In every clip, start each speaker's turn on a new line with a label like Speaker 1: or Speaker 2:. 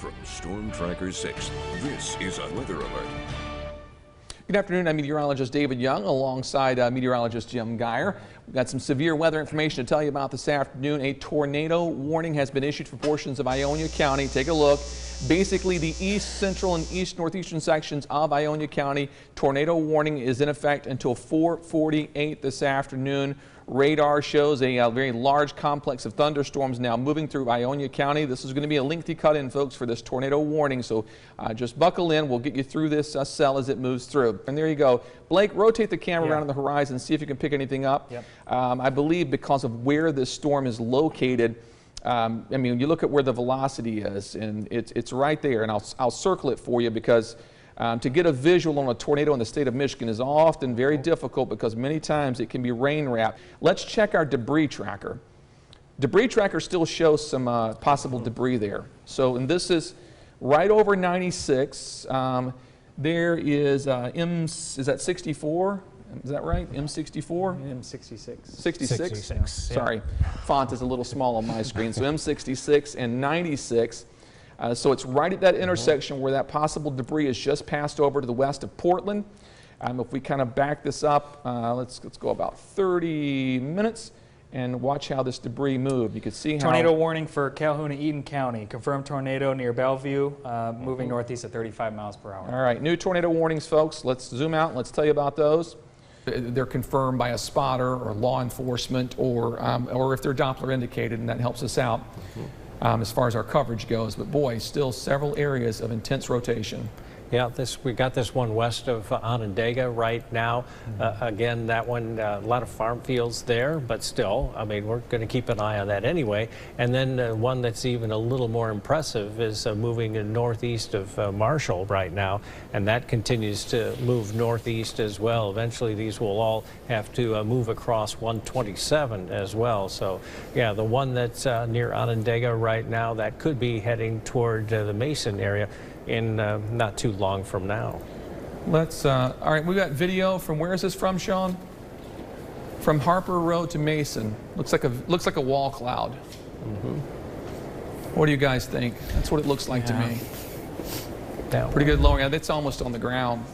Speaker 1: From Storm Tracker 6, this is a weather alert.
Speaker 2: Good afternoon, I'm meteorologist David Young alongside meteorologist Jim Geyer. We've got some severe weather information to tell you about this afternoon. A tornado warning has been issued for portions of Ionia County. Take a look. Basically, the east, central, and east northeastern sections of Ionia County. Tornado warning is in effect until 4:48 this afternoon. Radar shows a very large complex of thunderstorms now moving through Ionia County. This is going to be a lengthy cut-in, folks, for this tornado warning, so just buckle in. We'll get you through this cell as it moves through. And there you go. Blake, rotate the camera around on the horizon, see if you can pick anything up.
Speaker 3: Yep.
Speaker 2: I believe because of where this storm is located, I mean, you look at where the velocity is, and it's right there, and I'll circle it for you because to get a visual on a tornado in the state of Michigan is often very difficult because many times it can be rain wrapped. Let's check our debris tracker. Debris tracker still shows some possible debris there. So, and this is right over 96. There is is that 64? Is that right? M64?
Speaker 3: M66.
Speaker 2: 66?
Speaker 3: Yeah.
Speaker 2: Sorry, font is a little small on my screen. So M66 and 96. So it's right at that intersection where that possible debris is just passed over to the west of Portland. If we kind of back this up, let's go about 30 minutes and watch how this debris moved. You can see how
Speaker 3: Tornado warning for Calhoun and Eaton County. Confirmed tornado near Bellevue, moving northeast at 35 miles per hour.
Speaker 2: All right, new tornado warnings, folks. Let's zoom out and let's tell you about those. They're confirmed by a spotter or law enforcement, or if they're Doppler indicated, and that helps us out. As far as our coverage goes, but boy, still several areas of intense rotation.
Speaker 4: Yeah, we got this one west of Onondaga right now. Again, that one, a lot of farm fields there, but still, I mean, we're going to keep an eye on that anyway. And then one that's even a little more impressive is moving northeast of Marshall right now, and that continues to move northeast as well. Eventually, these will all have to move across 127 as well. So, yeah, the one that's near Onondaga right now, that could be heading toward the Mason area in not too long from now.
Speaker 2: Let's, all right, we got video from, where is this from, Sean? From Harper Road to Mason. Looks like a wall cloud. What do you guys think? That's what it looks like to me. Pretty good lowering. That's almost on the ground.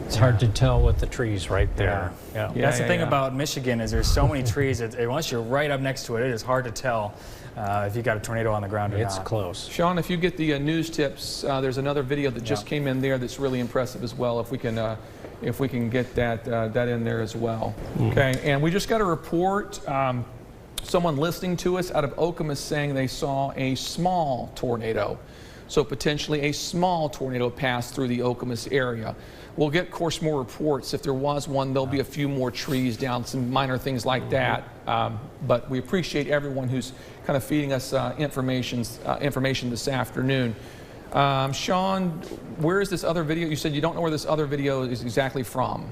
Speaker 4: It's hard to tell with the trees right there. Yeah.
Speaker 3: That's the thing about Michigan is there's so many trees. Unless you're right up next to it, it is hard to tell if you got a tornado on the ground or not.
Speaker 4: It's close.
Speaker 2: Sean, if you get the news tips, there's another video that just came in there that's really impressive as well. If we can get that in there as well. Okay, and we just got a report. Someone listening to us out of Okemos saying they saw a small tornado. So potentially a small tornado passed through the Okemos area. We'll get, of course, more reports. If there was one, there'll be a few more trees down, some minor things like that. But we appreciate everyone who's kind of feeding us information this afternoon. Sean, where is this other video? You said you don't know where this other video is exactly from.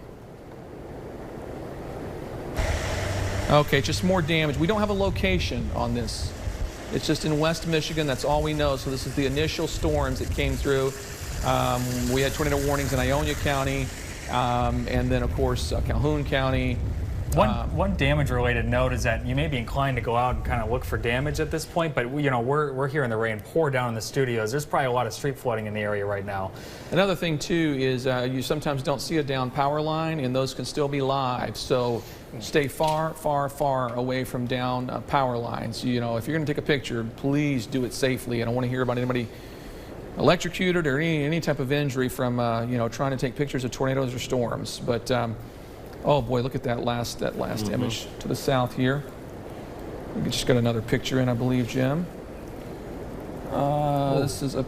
Speaker 2: Okay, just more damage. We don't have a location on this. It's just in West Michigan. That's all we know. So this is the initial storms that came through. We had tornado warnings in Ionia County, and then, of course, Calhoun County.
Speaker 3: One damage-related note is that you may be inclined to go out and kind of look for damage at this point, but we're hearing the rain pour down in the studios. There's probably a lot of street flooding in the area right now.
Speaker 2: Another thing too is you sometimes don't see a down power line, and those can still be live. So stay far, far, far away from down power lines. You know, if you're going to take a picture, please do it safely. I don't want to hear about anybody electrocuted or any type of injury from trying to take pictures of tornadoes or storms. But oh boy, look at that last image to the south here. We just got another picture in, I believe, Jim. This is a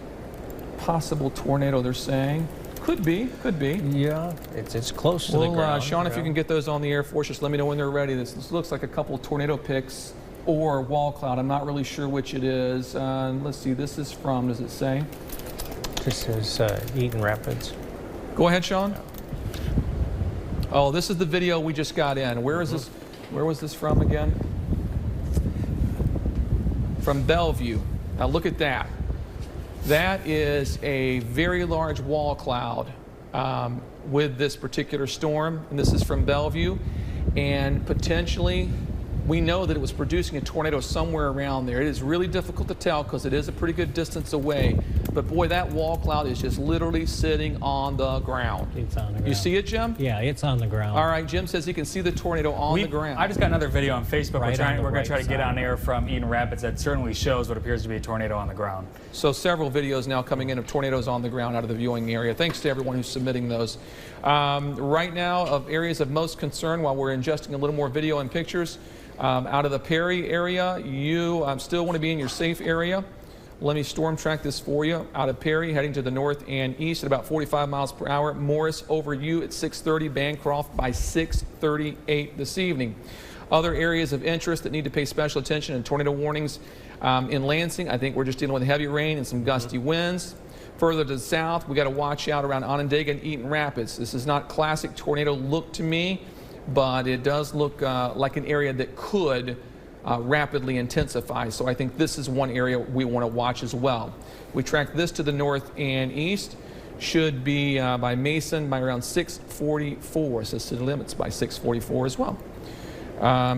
Speaker 2: possible tornado, they're saying. Could be.
Speaker 4: Yeah, it's close to the ground.
Speaker 2: Sean, if you can get those on the air for us, just let me know when they're ready. This looks like a couple tornado pics or wall cloud. I'm not really sure which it is. Let's see, this is from, does it say?
Speaker 4: This is Eaton Rapids.
Speaker 2: Go ahead, Sean. Oh, this is the video we just got in. Where is this? Where was this from again? From Bellevue. Now look at that. That is a very large wall cloud with this particular storm, and this is from Bellevue, and potentially we know that it was producing a tornado somewhere around there. It is really difficult to tell because it is a pretty good distance away. But boy, that wall cloud is just literally sitting on the ground.
Speaker 4: It's on the ground.
Speaker 2: You see it, Jim?
Speaker 4: Yeah, it's on the ground.
Speaker 2: All right, Jim says he can see the tornado on the ground.
Speaker 3: I just got another video on Facebook.
Speaker 4: Right
Speaker 3: We're going to try to
Speaker 4: side.
Speaker 3: get on air from Eden Rapids that certainly shows what appears to be a tornado on the ground.
Speaker 2: So several videos now coming in of tornadoes on the ground out of the viewing area. Thanks to everyone who's submitting those. Right now, of areas of most concern, while we're ingesting a little more video and pictures, out of the Perry area, you still want to be in your safe area. Let me storm track this for you. Out of Perry, heading to the north and east at about 45 miles per hour. Morris over you at 6:30, Bancroft by 6:38 this evening. Other areas of interest that need to pay special attention and tornado warnings in Lansing. I think we're just dealing with heavy rain and some gusty winds. Further to the south, we got to watch out around Onondaga and Eaton Rapids. This is not classic tornado look to me, but it does look like an area that could rapidly intensify. So I think this is one area we want to watch as well. We track this to the north and east. Should be by Mason by around 6:44. So city limits by 6:44 as well.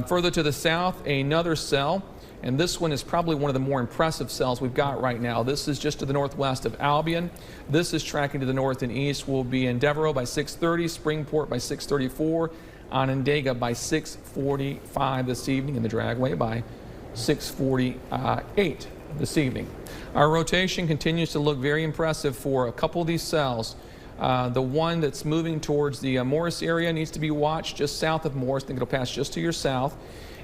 Speaker 2: Further to the south, another cell. And this one is probably one of the more impressive cells we've got right now. This is just to the northwest of Albion. This is tracking to the north and east. We'll be in Devereaux by 6:30, Springport by 6:34, Onondaga by 6:45 this evening, and the Dragway by 6:48 this evening. Our rotation continues to look very impressive for a couple of these cells. The one that's moving towards the Morris area needs to be watched just south of Morris. I think it'll pass just to your south.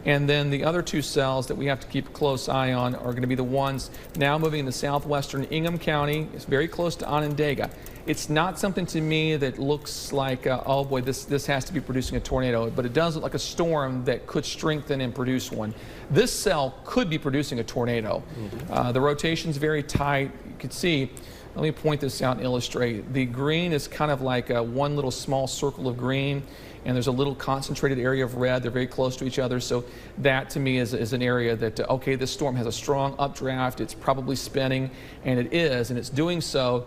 Speaker 2: And then the other two cells that we have to keep a close eye on are going to be the ones now moving into southwestern Ingham County. It's very close to Onondaga. It's not something to me that looks like, oh boy, this has to be producing a tornado, but it does look like a storm that could strengthen and produce one. This cell could be producing a tornado. The rotation's very tight. You can see, let me point this out and illustrate. The green is kind of like one little small circle of green, and there's a little concentrated area of red. They're very close to each other. So that to me is an area that, okay, this storm has a strong updraft. It's probably spinning, and it is, and it's doing so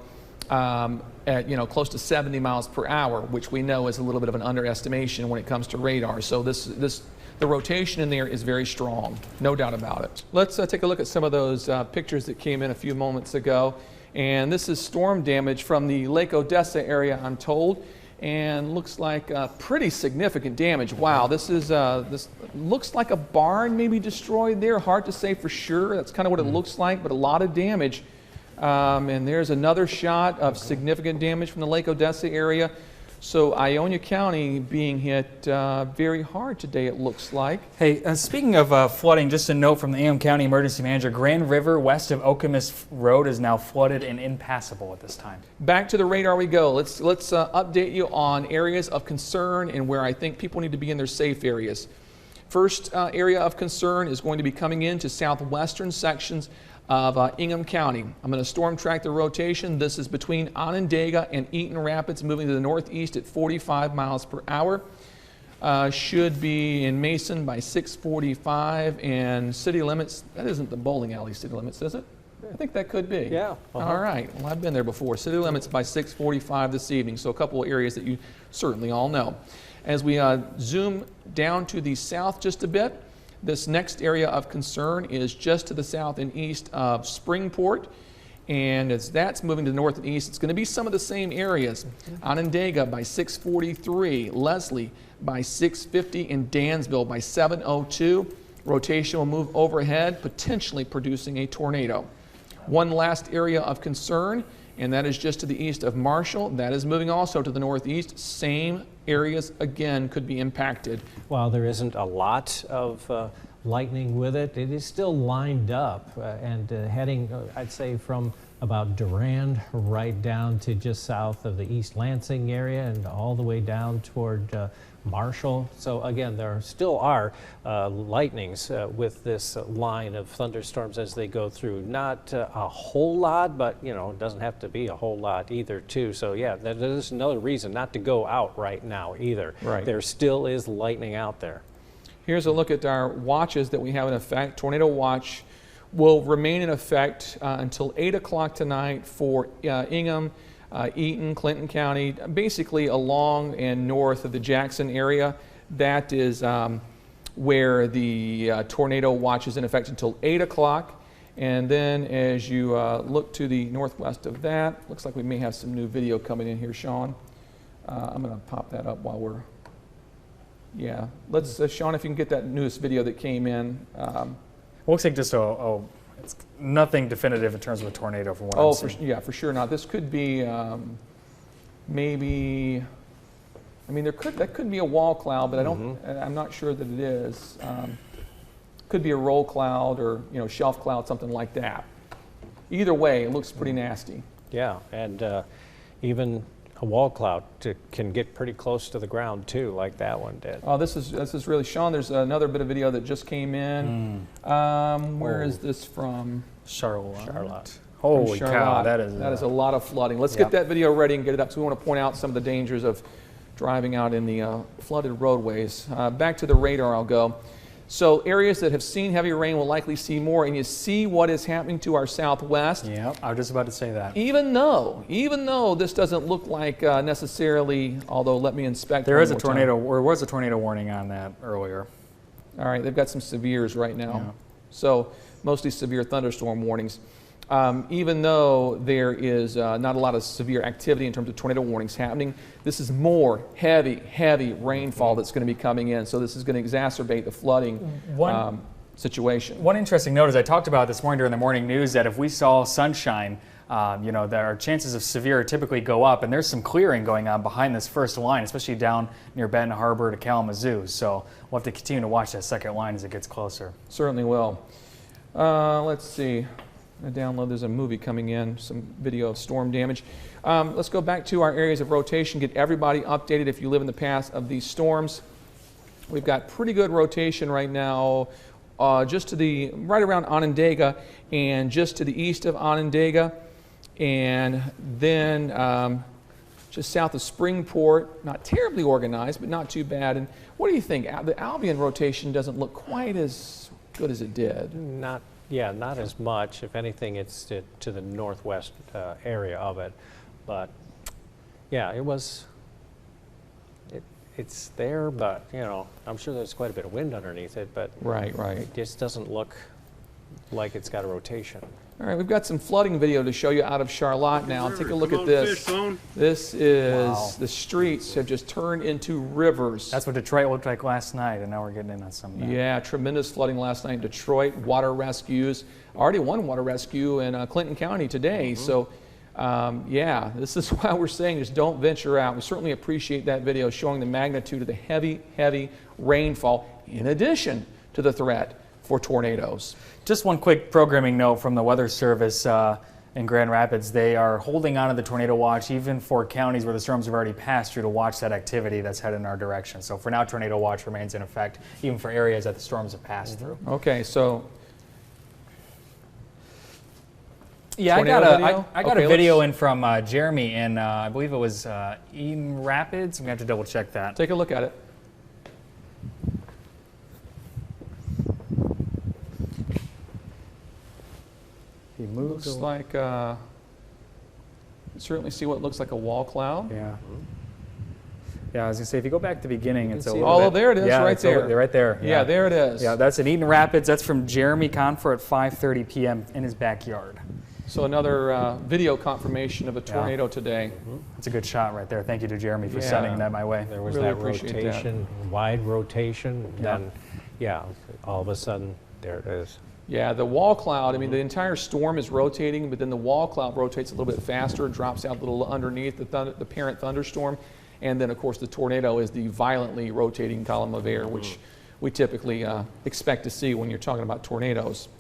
Speaker 2: at close to 70 miles per hour, which we know is a little bit of an underestimation when it comes to radar. So the rotation in there is very strong, no doubt about it. Let's take a look at some of those pictures that came in a few moments ago. And this is storm damage from the Lake Odessa area, I'm told, and looks like pretty significant damage. Wow, this looks like a barn maybe destroyed there. Hard to say for sure. That's kind of what it looks like, but a lot of damage. And there's another shot of significant damage from the Lake Odessa area. So Ionia County being hit very hard today, it looks like.
Speaker 3: Hey, speaking of flooding, just a note from the Ingham County Emergency Manager, Grand River west of Okemos Road is now flooded and impassable at this time.
Speaker 2: Back to the radar we go. Let's update you on areas of concern and where I think people need to be in their safe areas. First area of concern is going to be coming into southwestern sections of Ingham County. I'm going to storm track the rotation. This is between Onondaga and Eaton Rapids, moving to the northeast at 45 miles per hour. Should be in Mason by 6:45, and city limits, that isn't the bowling alley city limits, is it? I think that could be.
Speaker 4: Yeah.
Speaker 2: All right. Well, I've been there before. City limits by 6:45 this evening, so a couple of areas that you certainly all know. As we zoom down to the south just a bit, this next area of concern is just to the south and east of Springport. And as that's moving to the north and east, it's going to be some of the same areas. Onondaga by 6:43, Leslie by 6:50, and Dansville by 7:02. Rotation will move overhead, potentially producing a tornado. One last area of concern, and that is just to the east of Marshall. That is moving also to the northeast. Same areas, again, could be impacted.
Speaker 4: While there isn't a lot of lightning with it, it is still lined up and heading, I'd say, from about Durand right down to just south of the East Lansing area and all the way down toward Marshall. So again, there still are lightnings with this line of thunderstorms as they go through. Not a whole lot, but it doesn't have to be a whole lot either too. So yeah, there's another reason not to go out right now either.
Speaker 2: Right.
Speaker 4: There still is lightning out there.
Speaker 2: Here's a look at our watches that we have in effect. Tornado watch will remain in effect until 8 o'clock tonight for Ingham, Eaton, Clinton County, basically along and north of the Jackson area. That is where the tornado watch is in effect until 8 o'clock. And then as you look to the northwest of that, looks like we may have some new video coming in here, Sean. I'm going to pop that up while we're, yeah. Let's, Sean, if you can get that newest video that came in.
Speaker 3: Looks like just it's nothing definitive in terms of a tornado from what I'm seeing.
Speaker 2: Yeah, for sure not. This could be maybe, I mean, that could be a wall cloud, but I'm not sure that it is. Could be a roll cloud or, you know, shelf cloud, something like that. Either way, it looks pretty nasty.
Speaker 4: Yeah, and even a wall cloud can get pretty close to the ground too, like that one did.
Speaker 2: Oh, this is really, Sean, there's another bit of video that just came in. Where is this from?
Speaker 3: Charlotte. Holy cow, that is
Speaker 2: a lot of flooding. Let's get that video ready and get it up. So we want to point out some of the dangers of driving out in the flooded roadways. Back to the radar I'll go. So areas that have seen heavy rain will likely see more, and you see what is happening to our southwest.
Speaker 3: Yeah, I was just about to say that.
Speaker 2: Even though this doesn't look like necessarily, although let me inspect.
Speaker 3: There is a tornado, or was a tornado warning on that earlier.
Speaker 2: All right, they've got some severes right now.
Speaker 3: Yeah.
Speaker 2: So mostly severe thunderstorm warnings. Even though there is not a lot of severe activity in terms of tornado warnings happening, this is more heavy rainfall that's going to be coming in. So this is going to exacerbate the flooding situation.
Speaker 3: One interesting note is I talked about this morning during the morning news that if we saw sunshine, you know, our chances of severe typically go up, and there's some clearing going on behind this first line, especially down near Benton Harbor to Kalamazoo. So we'll have to continue to watch that second line as it gets closer.
Speaker 2: Certainly will. Let's see. I download, there's a movie coming in, some video of storm damage. Let's go back to our areas of rotation, get everybody updated if you live in the path of these storms. We've got pretty good rotation right now, just to the, right around Onondaga and just to the east of Onondaga. And then just south of Springport, not terribly organized, but not too bad. And what do you think? The Albion rotation doesn't look quite as good as it did.
Speaker 4: Yeah, not as much. If anything, it's to the northwest area of it. But yeah, it's there, but you know, I'm sure there's quite a bit of wind underneath it, but
Speaker 2: right.
Speaker 4: It just doesn't look like it's got a rotation.
Speaker 2: All right, we've got some flooding video to show you out of Charlotte now. Take a look at this. This is, the streets have just turned into rivers.
Speaker 3: That's what Detroit looked like last night, and now we're getting in on some of that.
Speaker 2: Yeah, tremendous flooding last night in Detroit. Water rescues. Already one water rescue in Clinton County today. So, yeah, this is why we're saying just don't venture out. We certainly appreciate that video showing the magnitude of the heavy rainfall in addition to the threat for tornadoes.
Speaker 3: Just one quick programming note from the Weather Service in Grand Rapids. They are holding on to the tornado watch even for counties where the storms have already passed through to watch that activity that's headed in our direction. So for now, tornado watch remains in effect even for areas that the storms have passed through.
Speaker 2: Okay, so
Speaker 3: yeah, I got a video in from Jeremy in I believe it was Eden Rapids. I'm gonna have to double check that.
Speaker 2: Take a look at it.
Speaker 3: He moves.
Speaker 2: Looks like, you certainly see what looks like a wall cloud.
Speaker 3: Yeah. Yeah, I was gonna say if you go back to the beginning, it's a little
Speaker 2: oh,
Speaker 3: bit,
Speaker 2: there it is,
Speaker 3: yeah,
Speaker 2: right there.
Speaker 3: Right there.
Speaker 2: Yeah, there it is.
Speaker 3: Yeah, that's in Eden Rapids. That's from Jeremy Confer at 5:30 p.m. in his backyard.
Speaker 2: So another video confirmation of a tornado today.
Speaker 3: That's a good shot right there. Thank you to Jeremy for sending that my way.
Speaker 4: There was
Speaker 2: Really
Speaker 4: that
Speaker 2: appreciate
Speaker 4: rotation, wide rotation.
Speaker 3: Yeah.
Speaker 4: Then, yeah, all of a sudden, there it is.
Speaker 2: Yeah, the wall cloud, I mean, the entire storm is rotating, but then the wall cloud rotates a little bit faster, drops out a little underneath the parent thunderstorm. And then, of course, the tornado is the violently rotating column of air, which we typically expect to see when you're talking about tornadoes.